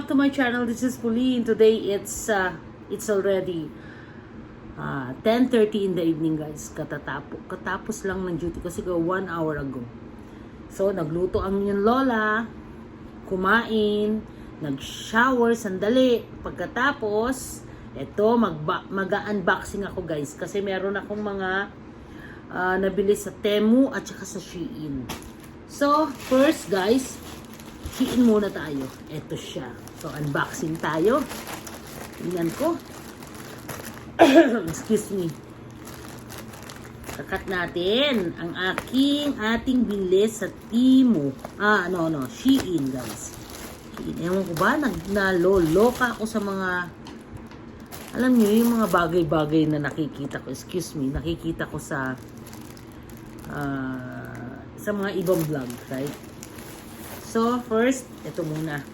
back to my channel. This is Pauline. Today it's already 10:30 in the evening, guys. Katapos lang ng duty kasi 1 hour ago. So nagluto ang inyong lola, kumain, nag-shower sandali. Pagkatapos, eto mag-unboxing ako, guys, kasi meron akong mga nabili sa Temu at saka sa Shein. So first, guys, Shein muna tayo. Ito siya. So, unboxing tayo. Tingnan ko. Excuse me. Kakat natin ang ating binili sa Temu. Shein, guys. Shein. Ewan ko ba, naloloka ako sa mga, alam niyo, yung mga bagay-bagay na nakikita ko. Excuse me. Nakikita ko sa mga ibang vlog, right? So, first, ito muna.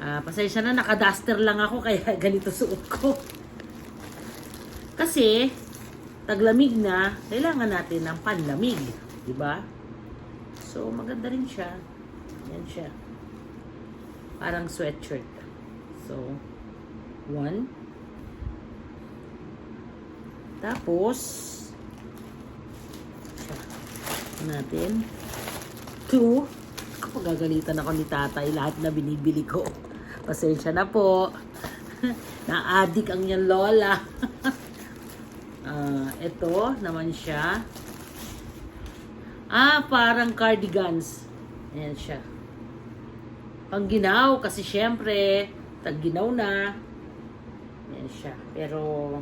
Pasensya na, naka-duster lang ako, kaya ganito suot ko. Kasi, taglamig na, kailangan natin ng panlamig. Diba? So, maganda rin siya. Yan siya. Parang sweatshirt. So, 1. Tapos, siya. Natin. 2. Pagagalitan ako ni tatay lahat na binibili ko. Pasensya na po. Na-addict ang yan lola. Ito naman siya. Parang cardigans. Ayan siya. Pangginaw kasi syempre tagginaw na. Ayan siya. Pero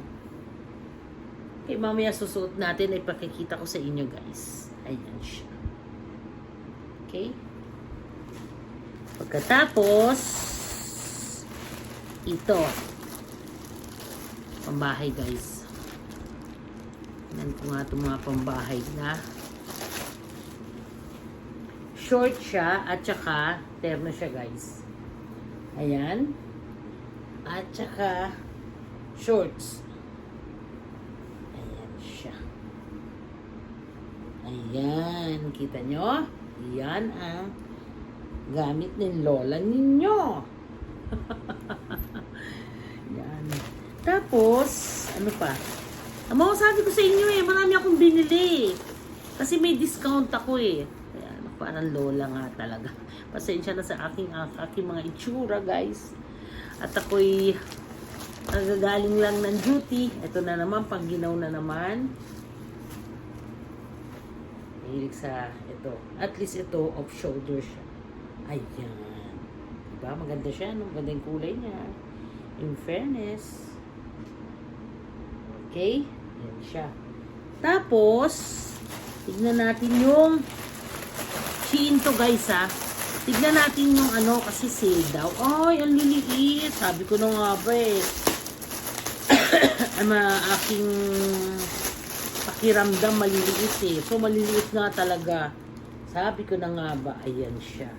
mamaya susuot natin ay pakikita ko sa inyo, guys. Ayan siya. Okay? Pagkatapos, ito. Pambahay, guys. Tingnan ko nga itong mga pambahay na. Short siya at saka terno siya, guys. Ayan. At saka shorts. Ayan siya. Ayan. Kita nyo? Ayan ang gamit ng lola ninyo. Yan. Tapos, ano pa? Sabi ko sa inyo marami akong binili. Kasi may discount ako Ayan, parang lola nga talaga. Pasensya na sa aking mga itsura, guys. At ako'y nagagaling lang ng duty. Ito na naman, pangginaw na naman. Mahilig sa ito. At least ito, off-shoulder siya. Ayan. Diba? Maganda siya, no? Maganda yung kulay niya. In fairness. Okay? Ayan siya. Tapos, tignan natin yung Shein to, guys, Tignan natin yung kasi sale daw. Ay, ang liliit. Sabi ko na nga ba aking pakiramdam maliliit So, maliliit nga talaga. Sabi ko na nga ba, ayan siya.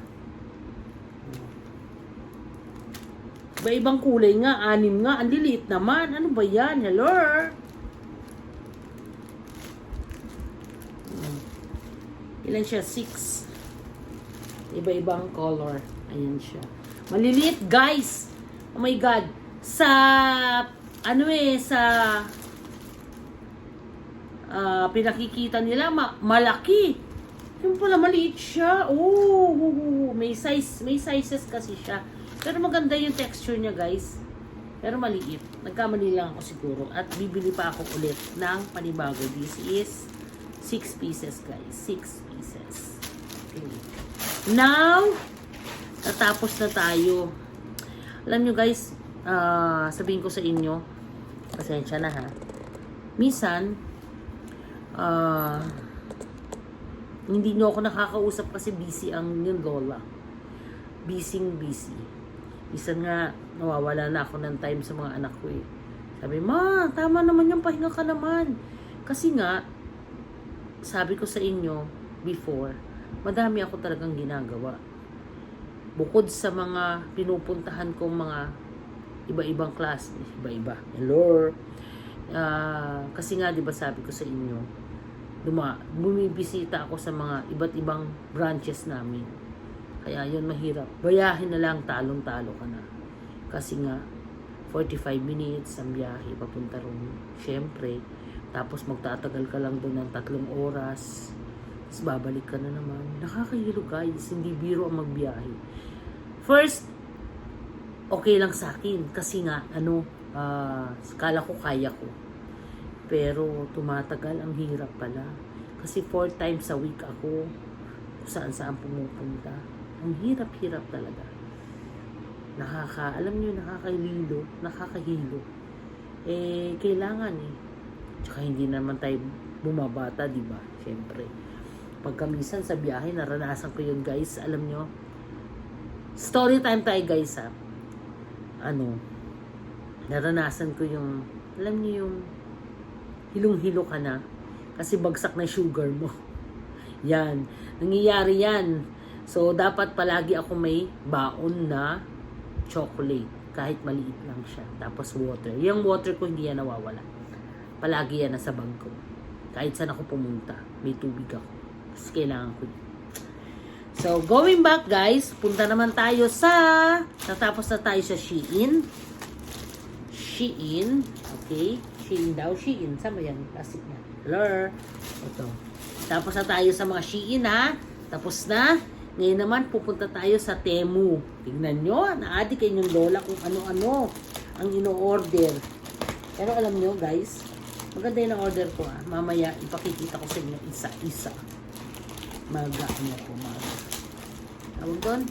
Iba-ibang kulay nga, 6 nga. Ang liliit naman. Ano ba yan? Hello? Ilan siya? 6. Iba-ibang color. Ayan siya. Maliliit, guys. Oh my God. Sa pinakikita nila, malaki. Yung pala, maliit siya. May sizes kasi siya. Pero maganda yung texture niya, guys. Pero maliit. Nagkamali lang ako siguro. At bibili pa ako ulit ng panibago. This is 6 pieces, guys. 6 pieces. Okay. Now, natapos na tayo. Alam nyo, guys, sabihin ko sa inyo, pasensya na, minsan, hindi nyo ako nakakausap kasi busy ang yung lola. Busy. Minsan nga, nawawala na ako ng time sa mga anak ko Sabi, ma, tama naman yung pahinga ka naman. Kasi nga, sabi ko sa inyo, before, madami ako talagang ginagawa. Bukod sa mga pinupuntahan kong mga iba-ibang class, iba-iba. Hello? Kasi nga, di ba sabi ko sa inyo, bumibisita ako sa mga iba't ibang branches namin. Kaya yun mahirap. Bayahin na lang, talong-talo ka na. Kasi nga, 45 minutes ang biyahe papunta ron. Siyempre, tapos magtatagal ka lang doon ng 3 oras. Tapos babalik ka na naman. Nakakahilo guys, hindi biro ang magbiyahe. First, okay lang sa akin. Kasi nga, kala ko kaya ko. Pero tumatagal, ang hirap pala. Kasi 4 times a week ako saan-saan pumupunta. Ang hirap-hirap talaga. Alam niyo, nakakahilo. Kailangan Tsaka hindi naman tayo bumabata, di ba? Siyempre. Pagkamisan sa biyahe, naranasan ko yun, guys. Alam niyo, story time tayo, guys, ha. Naranasan ko yung, alam niyo yung hilong-hilo ka na kasi bagsak na sugar mo. Yan. Nangyayari yan. So, dapat palagi ako may baon na chocolate. Kahit maliit lang siya. Tapos water. Yung water ko hindi yan nawawala. Palagi yan nasa bag ko. Kahit saan ako pumunta. May tubig ako. Kasi kailangan ko yun. So, going back guys. Punta naman tayo natapos na tayo sa Shein. Shein. Okay. Shein daw. Shein. Saan ba yan? Plastic na. Hello. Ito. Tapos na tayo sa mga Shein ha. Tapos na. Ngayon naman, pupunta tayo sa Temu. Tignan nyo, na-addict kayo yung lola kung ano-ano ang ino-order. Pero alam nyo, guys, maganda yung order ko. Mamaya, ipakikita ko sa inyo isa-isa. Tawag doon?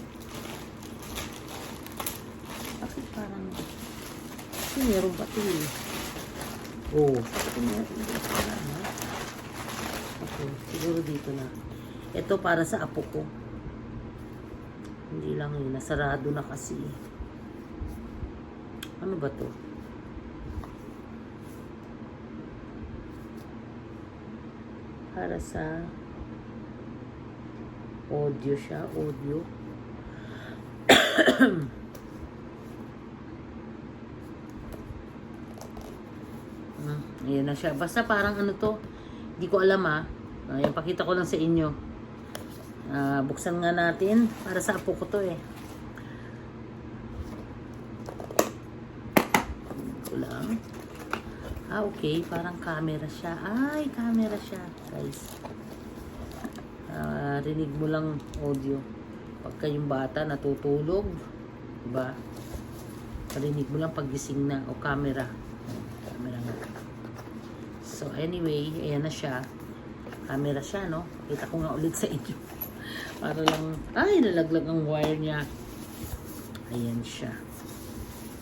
Bakit parang... Kasi meron pa ito eh. Bakit meron pa ito? Okay, siguro dito na. Ito para sa apo ko. Hindi lang yun. Nasarado na kasi. Ano ba to? Para sa audio siya. Audio. Ayan na siya. Basta parang ano to. Hindi ko alam Ayan, pakita ko lang sa inyo. Buksan nga natin para sa apo ko to Ito lang. Okay, parang camera siya. Ay, camera siya, guys. Rinig mo lang audio. Pagka yung bata natutulog, diba? Rinig mo lang paggising na o camera. Camera nga. So anyway, ayan na siya. Camera siya, no? Kita ko nga ulit sa inyo. Para lang, nalaglag ang wire niya. Ayan siya.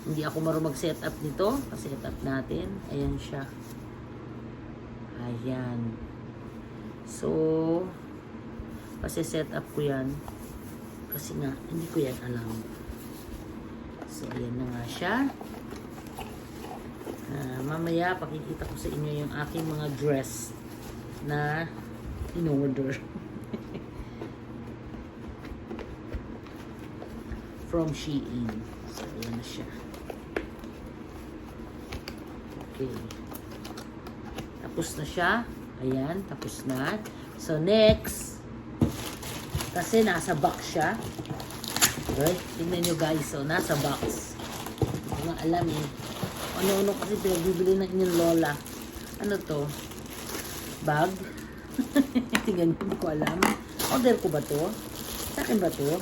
Hindi ako marunong mag-set up nito. Pa-set up natin. Ayan siya. Ayan. So, pa-set up ko yan. Kasi nga, hindi ko yan alam. So, ayan na nga siya. Mamaya, pakikita ko sa inyo yung aking mga dress na in-order. From Shein. So, ayan na siya. Okay. Tapos na siya. Ayan, tapos na. So, next. Kasi nasa box siya. Okay? Tingnan nyo guys. So, nasa box. Hindi ko nga alam Ano-ano kasi pinagbibili ng inyong lola. Ano to? Bag? Tingnan nyo, hindi ko alam. Order ko ba to? Sa akin ba to?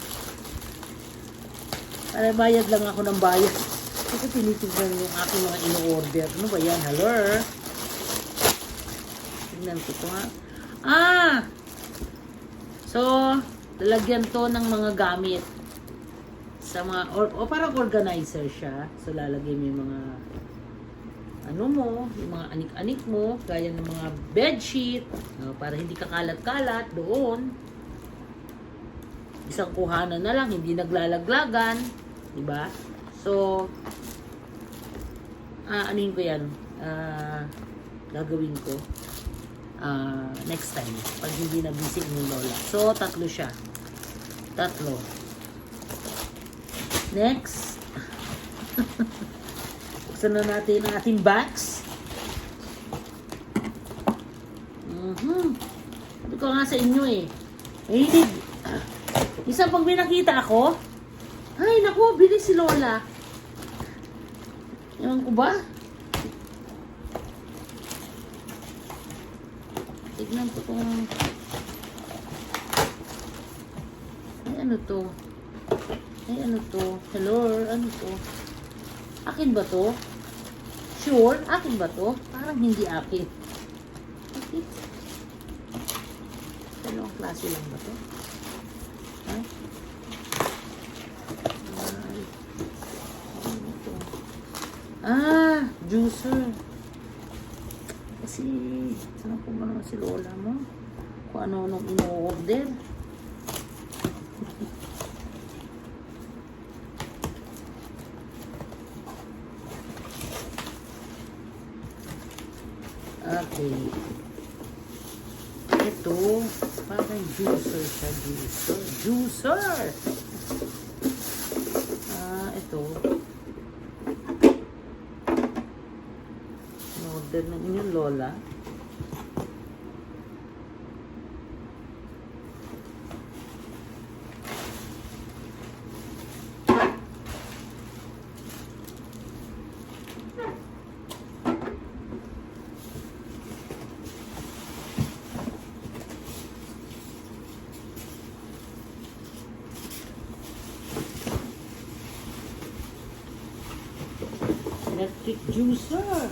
Para bayad lang ako ng bayad. Kasi tinitignan yung aking mga ino-order. Ano ba yan? Hello? Tignan ko ito So, lalagyan to ng mga gamit. Sa mga, parang organizer siya. So, lalagyan mo yung mga yung mga anik-anik mo. Gaya ng mga bedsheet. Para hindi ka kalat-kalat doon. Isang kuhanan na lang. Hindi naglalaglagan. Diba? So, anuin ko yan. Gagawin ko. Next time. Pag hindi na busy yung lola. So, 3 siya. 3. Next. Buksan na natin ang ating box. Sabi ko nga sa inyo Mahilig. Isang pag may nakita ako, ay naku, bilis si Lola. Ewan ko ba? Tignan ko kung... Ay, ano to? Ay, ano to? Hello, ano to? Akin ba to? Sure? Akin ba to? Parang hindi akin. Okay. Dalawang klase lang ba to? Ha? Ay. Ano to? Ah! Juicer. Kasi, saan po ba naman si Lola mo? Kung ano nung ino-order. Okay. Ito, parang juicer siya, juicer. Juicer! Ito. Order ng inyong Lola. Electric juicer.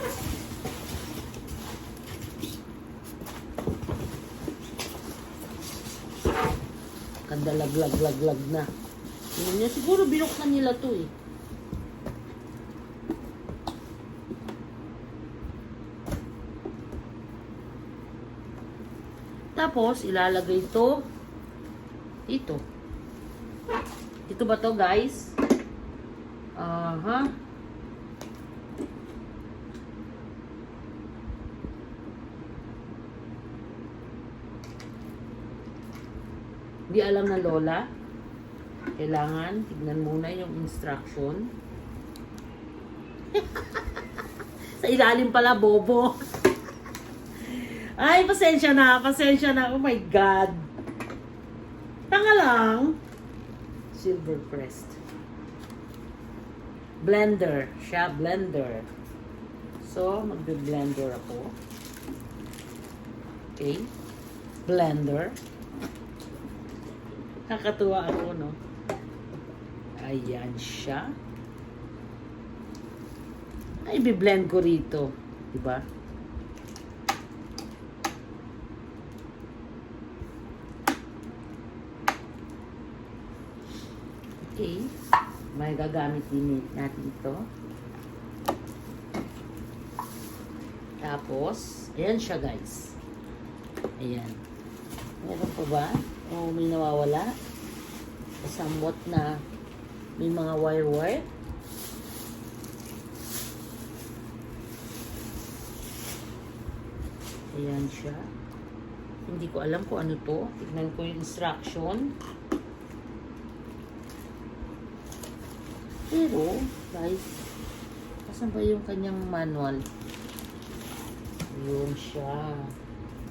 Kandalag-lag-lag-lag na. Yun niya, siguro binuksan nila to eh. Tapos, ilalagay ito dito. Dito ba to, guys? Aha. Di alam na Lola. Kailangan tignan muna yung instruction. Sa ilalim pala, bobo. Ay, pasensya na, pasensya na. Oh my God. Tanga lang. Silver pressed. Blender. Siya, blender. So, magbe-blender ako. Okay. Blender. Nakakatuwa ako, no? Ayan siya. Ay, i-blend ko rito. Diba? Okay. May gagamit din natin ito. Tapos, ayan siya, guys. Ayan. Meron pa ba? O may nawawala? Somewhat na may mga wire-wire. Ayan siya. Hindi ko alam kung ano to. Tignan ko yung instruction. Pero, guys, asan ba yung kanyang manual? Ayun siya.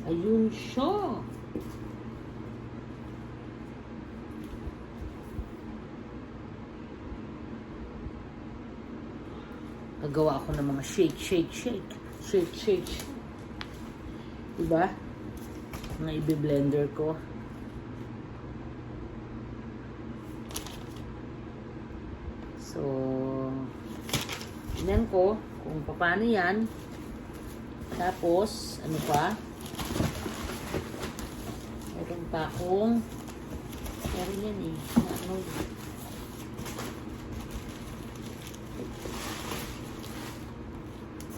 Ayun siya. Nagawa ako ng mga shake, shake, shake. Shake, shake, shake. Diba? Mga i-blender ko. So, tingnan ko kung paano yan. Tapos, ano pa? Meron pa akong meron yan eh. Ano yun?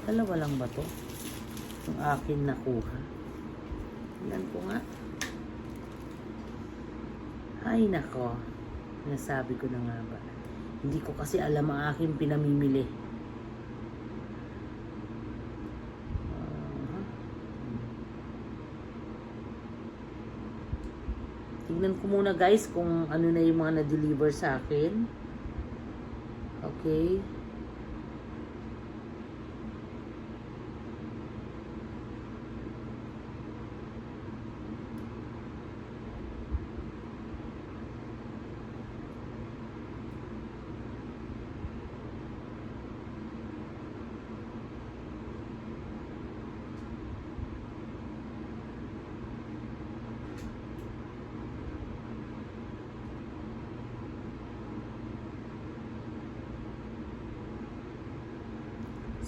Dalawa lang ba to? Yung akin nakuha. Tingnan ko nga. Ay nako. Nasabi ko na nga ba. Hindi ko kasi alam ang aking pinamimili. Tingnan ko muna guys kung ano na yung mga na-deliver sa akin. Okay.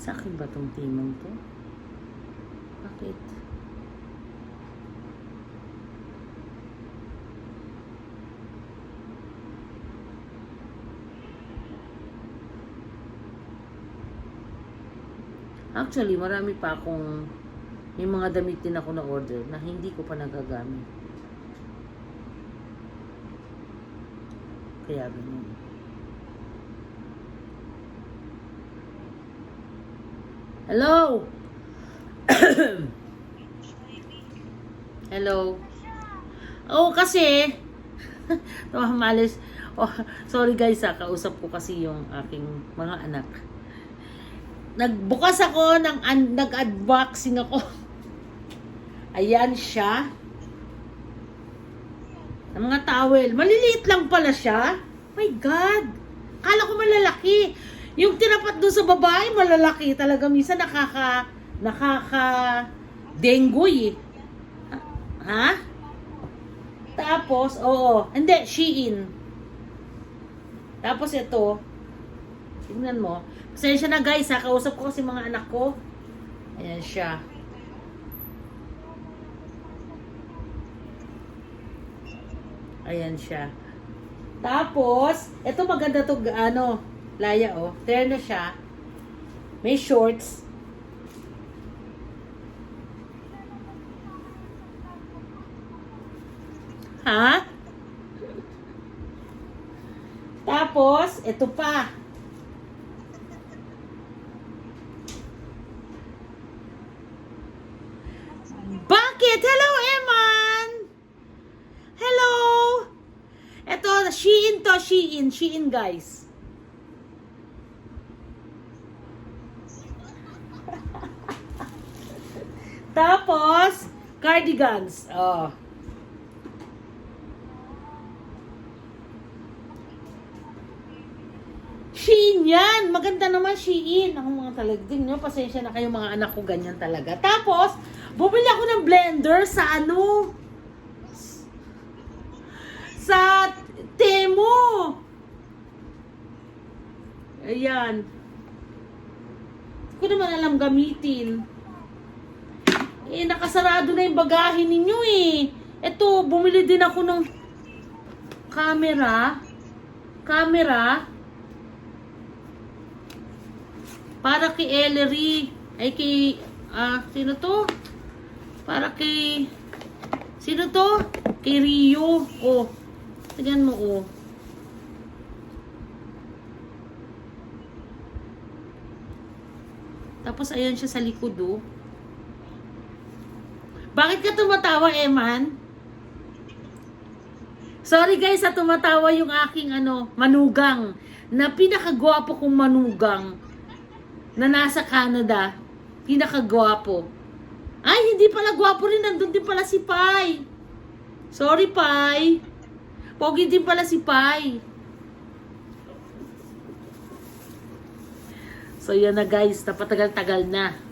Sa akin ba tong timong to? Bakit? Actually, marami pa akong, may mga damit din ako na order na hindi ko pa nagagamit. Kaya ganun. Hello? Hello? Oh, kasi, malis. Oh, sorry guys kausap ko kasi yung aking mga anak. Nagbukas ako nag-unboxing ako. Ayan siya. Ang mga towel. Maliliit lang pala siya. My God. Kala ko malalaki. Yung tinapat doon sa babae, malalaki. Talaga minsan nakaka-denggoy eh. Ha? Tapos, oo. Hindi, Shein. Tapos ito. Tingnan mo. Pasensya na guys kausap ko kasi mga anak ko. Ayan siya. Ayan siya. Tapos, ito maganda to laya terno siya. May shorts. Ha? Tapos, ito pa. Bakit? Hello, Eman! Hello! Ito, Shein to, Shein. Shein, guys. Tapos, cardigans. Oh. Shein yan. Maganda naman Shein. Ako mga talagding nyo. Pasensya na kayo mga anak ko. Ganyan talaga. Tapos, bumili ako ng blender sa sa Temo. Ayan. Hindi ko naman alam gamitin. Nakasarado na yung bagahe ninyo eh. Ito, bumili din ako ng camera. Para kay Ellery. Ay kay, sino to? Para kay, sino to? Kay Rio. Oh, tignan mo oh. Tapos ayan siya sa likod oh. Bakit ka tumatawa, Eman? Sorry guys, tumatawa yung aking manugang. Na pinakagwapo kong manugang. Na nasa Canada. Pinakagwapo. Ay, hindi pala gwapo rin. Nandun din pala si Pai. Sorry, Pai. Pogi din pala si Pai. So, yan na guys. Napatagal-tagal na.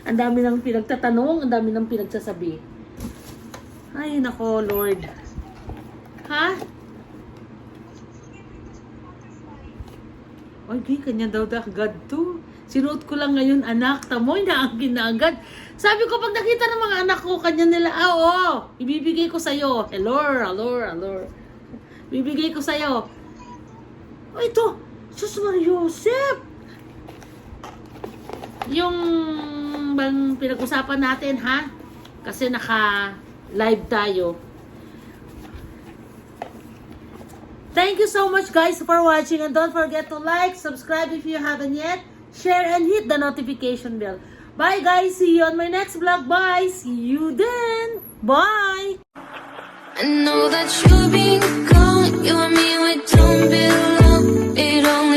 Ang dami nang pinagtatanong. Ang dami nang pinagsasabi. Ay, nako, Lord. Ha? Ay, kanya daw agad to. Sinuot ko lang ngayon, anak. Tamoy na ang agad. Sabi ko, pag nakita ng mga anak ko, kanya nila, oo, ibibigay ko sa'yo. Hello. Bibigay ko sa'yo. Oh, ito. Sus Mariosep. Yung bang pinag-usapan natin, ha? Kasi naka-live tayo. Thank you so much guys for watching, and don't forget to like, subscribe if you haven't yet, share and hit the notification bell. Bye guys, see you on my next vlog. Bye, see you then. Bye. I know that you've been gone, you and me, we don't belong, it don't